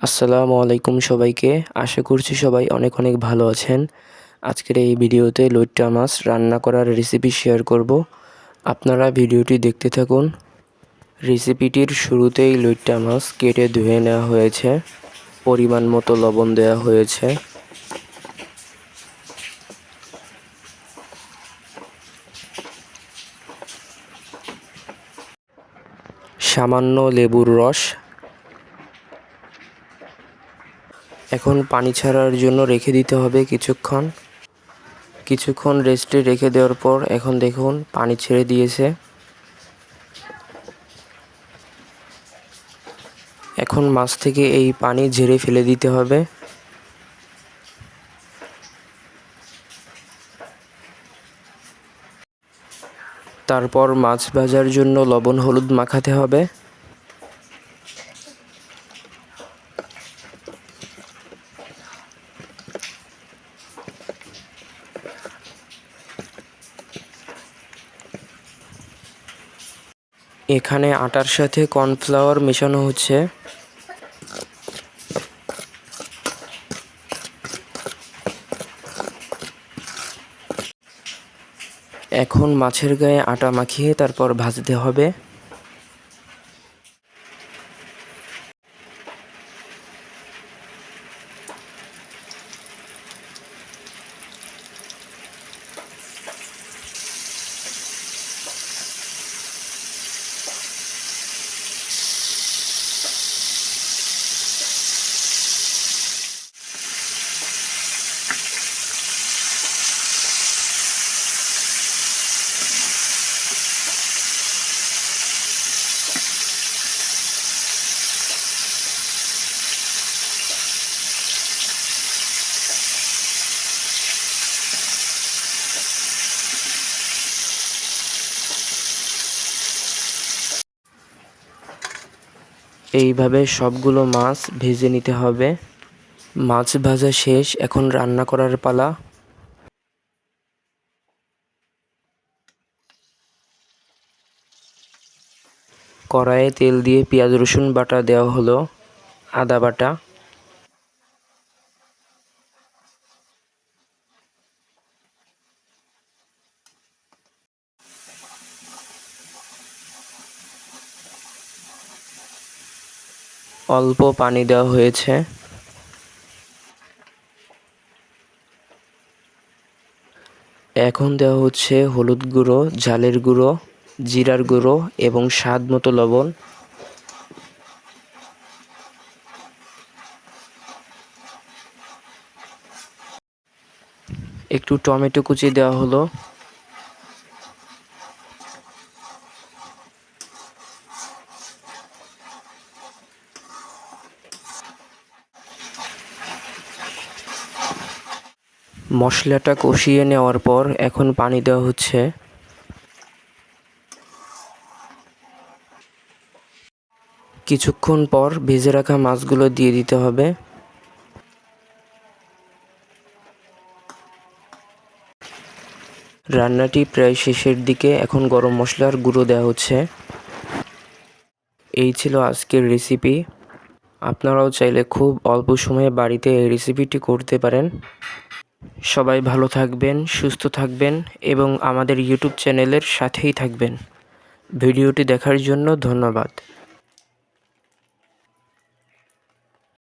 আসসালামু আলাইকুম সবাইকে। আশা করছি সবাই অনেক অনেক ভালো আছেন। আজকের এই ভিডিওতে লইট্টা মাছ রান্না করার রেসিপি শেয়ার করব। আপনারা ভিডিওটি দেখতে থাকুন। রেসিপিটির শুরুতেই লইট্টা মাছ কেটে ধুয়ে নেওয়া হয়েছে, পরিমাণ মতো লবণ দেওয়া হয়েছে। সামান্য লেবুর রস। এখন পানি ছাড়ার জন্য রেখে দিতে হবে কিছুক্ষণ রেস্টে রেখে দেওয়ার পর এখন দেখুন পানি ছেড়ে দিয়েছে। এখন মাছ থেকে এই পানি ঝেড়ে ফেলে দিতে হবে। তারপর মাছ ভাজার জন্য লবণ হলুদ মাখাতে হবে। এখানে আটার সাথে কর্নফ্লাওয়ার মেশানো হচ্ছে। এখন মাছের গায়ে আটা মাখিয়ে তারপর ভাজতে হবে। এইভাবে সবগুলো মাছ ভেজে নিতে হবে। মাছ ভাজা শেষ, এখন রান্না করার পালা। কড়াইয়ে তেল দিয়ে পেঁয়াজ রসুন বাটা দেওয়া হলো, আদা বাটা, অল্প পানি দেওয়া হয়েছে। এখন দেওয়া হচ্ছে হলুদ গুঁড়ো, ঝালের গুঁড়ো, জিরার গুঁড়ো এবং স্বাদ মতো লবণ। একটু টমেটো কুচি দেওয়া হলো। মশলাটা কষিয়ে নেওয়ার পর এখন পানি দেওয়া হচ্ছে। কিছুক্ষণ পর ভেজে রাখা মাছগুলো দিয়ে দিতে হবে। রান্নাটি প্রায় শেষের দিকে, এখন গরম মশলার গুঁড়ো দেওয়া হচ্ছে। এই ছিল আজকের রেসিপি। আপনারাও চাইলে খুব অল্প সময়ে বাড়িতে এই রেসিপিটি করতে পারেন। সবাই ভালো থাকবেন, সুস্থ থাকবেন এবং আমাদের ইউটিউব চ্যানেলের সাথেই থাকবেন। ভিডিওটি দেখার জন্য ধন্যবাদ।